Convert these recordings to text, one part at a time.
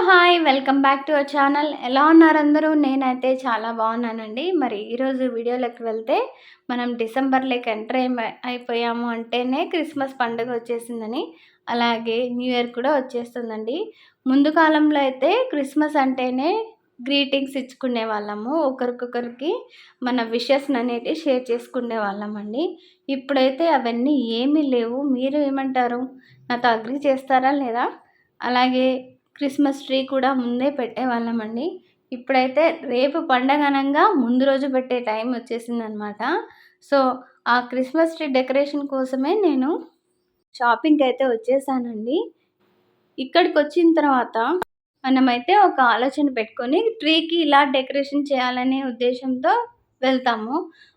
Hi! Welcome back to our channel. ఎలా ఉన్నారు అందరూ? నేనైతే చాలా బాగున్నానండి. మరి ఈరోజు వీడియోలోకి వెళ్తే మనం డిసెంబర్‌లోకి ఎంటర్ అయిపోయాము అంటేనే క్రిస్మస్ పండుగ వచ్చేసిందని, అలాగే న్యూ ఇయర్ కూడా వచ్చేస్తుందండి. ముందు కాలంలో అయితే క్రిస్మస్ అంటేనే గ్రీటింగ్స్ ఇచ్చుకునేవాళ్ళము. ఒకరికొకరికి మన విషెస్‌ని అనేటివి షేర్ చేసుకునేవాళ్ళమండి. ఇప్పుడైతే అవన్నీ ఏమీ లేవు. మీరు ఏమంటారు? నాతో అగ్రీ చేస్తారా లేదా? అలాగే క్రిస్మస్ ట్రీ కూడా ముందే పెట్టేవాళ్ళమండి. ఇప్పుడైతే రేపు పండగ అనంగా ముందు రోజు పెట్టే టైం వచ్చేసిందనమాట. సో, ఆ క్రిస్మస్ ట్రీ డెకరేషన్ కోసమే నేను షాపింగ్‌కైతే వచ్చేసానండి. ఇక్కడికొచ్చిన తర్వాత మనమైతే ఒక ఆలోచన పెట్టుకొని ట్రీకి ఇలా డెకరేషన్ చేయాలనే ఉద్దేశంతో వెళ్తాము.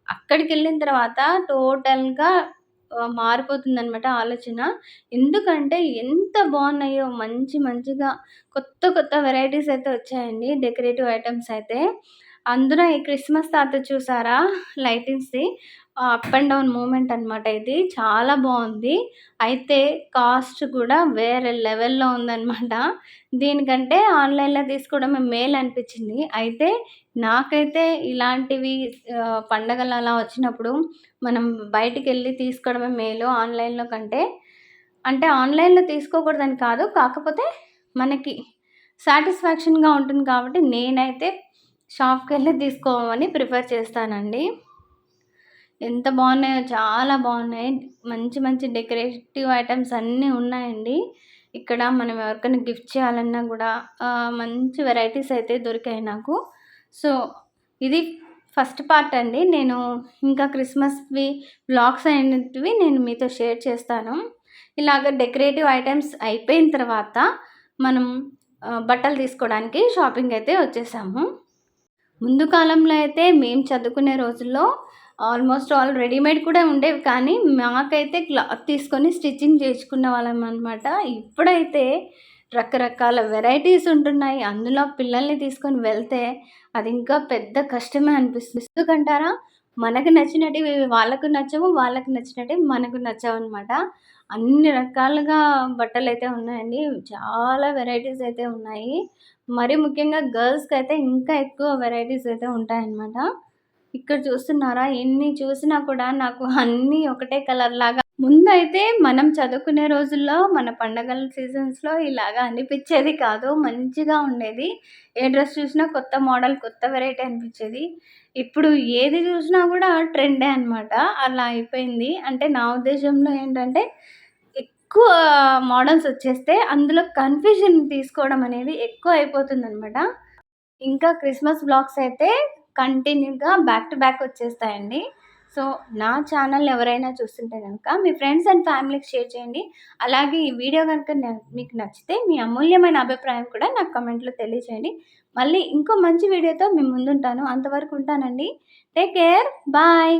అక్కడికెళ్ళిన తర్వాత టోటల్‌గా మారిపోతుందనమాట ఆలోచన. ఎందుకంటే ఎంత బాగున్నాయో మంచిగా కొత్త వెరైటీస్ అయితే వచ్చాయండి డెకరేటివ్ ఐటెమ్స్ అయితే. అందులో ఈ క్రిస్మస్ తాత చూసారా లైటింగ్స్‌ది అప్ అండ్ డౌన్ మూవ్‌మెంట్ అనమాట ఇది. చాలా బావుంది. అయితే కాస్ట్ కూడా వేరే లెవెల్‌లో ఉందనమాట. దీనికంటే ఆన్‌లైన్‌లో తీసుకోవడమే మేలు అనిపించింది. అయితే నాకైతే ఇలాంటివి పండగలు అలా వచ్చినప్పుడు మనం బయటికెళ్ళి తీసుకోవడమే మేలు ఆన్‌లైన్‌లో కంటే. అంటే ఆన్‌లైన్‌లో తీసుకోకూడదని కాదు. కాకపోతే మనకి సాటిస్ఫాక్షన్‌గా ఉంటుంది కాబట్టి నేనైతే షాప్‌కెళ్ళి తీసుకోమని ప్రిఫర్ చేస్తానండి. ఎంత బాగున్నాయో చాలా బాగున్నాయి. మంచి డెకరేటివ్ ఐటెమ్స్ అన్నీ ఉన్నాయండి. ఇక్కడ మనం ఎవరికైనా గిఫ్ట్ చేయాలన్నా గూడా మంచి వెరైటీస్ అయితే దొరికాయి నాకు. సో, ఇది ఫస్ట్ పార్ట్ అండి. నేను ఇంకా క్రిస్మస్‌వి వ్లాగ్స్ అనేటివి నేను మీతో షేర్ చేస్తాను. ఇలాగ డెకరేటివ్ ఐటెమ్స్ అయిపోయిన తర్వాత మనం బట్టలు తీసుకోవడానికి షాపింగ్ అయితే వచ్చేసాము. ముందు కాలంలో అయితే మేము చదువుకునే రోజుల్లో ఆల్మోస్ట్ ఆల్ రెడీమేడ్ కూడా ఉండేవి. కానీ మాకైతే క్లాత్ తీసుకొని స్టిచ్చింగ్ చేయించుకునే వాళ్ళం అనమాట. ఇప్పుడైతే రకరకాల వెరైటీస్ ఉంటున్నాయి. అందులో పిల్లల్ని తీసుకొని వెళ్తే అది ఇంకా పెద్ద కష్టమే అనిపిస్తుంది. ఎందుకంటారా? మనకు నచ్చినటివి వాళ్ళకు నచ్చవు. వాళ్ళకి నచ్చినటివి మనకు నచ్చవనమాట. అన్ని రకాలుగా బట్టలైతే ఉన్నాయండి. చాలా వెరైటీస్ అయితే ఉన్నాయి. మరి ముఖ్యంగా గర్ల్స్‌కైతే ఇంకా ఎక్కువ వెరైటీస్ అయితే ఉంటాయన్నమాట. ఇక్కడ చూస్తున్నారా? ఎన్ని చూసినా కూడా నాకు అన్నీ ఒకటే కలర్ లాగా ముందైతే మనం చదువుకునే రోజుల్లో మన పండగల సీజన్స్‌లో ఇలాగా అనిపిచ్చేది కాదు. మంచిగా ఉండేది. ఏ డ్రెస్ చూసినా కొత్త మోడల్, కొత్త వెరైటీ అనిపిచ్చేది. ఇప్పుడు ఏది చూసినా కూడా ట్రెండే అనమాట. అలా అయిపోయింది. అంటే నా ఉద్దేశంలో ఏంటంటే ఎక్కువ మోడల్స్ వచ్చేస్తే అందులో కన్ఫ్యూజన్ తీసుకోవడం అనేది ఎక్కువ అయిపోతుందనమాట. ఇంకా క్రిస్మస్ వ్లాగ్స్ అయితే కంటిన్యూగా బ్యాక్ టు బ్యాక్ వచ్చేస్తాయండి. సో, నా ఛానల్ ఎవరైనా చూస్తుంటే గనక మీ ఫ్రెండ్స్ అండ్ ఫ్యామిలీకి షేర్ చేయండి. అలాగే ఈ వీడియో గనుక మీకు నచ్చితే మీ అమూల్యమైన అభిప్రాయం కూడా నాకు కామెంట్‌లో తెలియజేయండి. మళ్ళీ ఇంకో మంచి వీడియోతో మీ ముందుంటాను. అంతవరకు ఉంటానండి. Take care. బాయ్.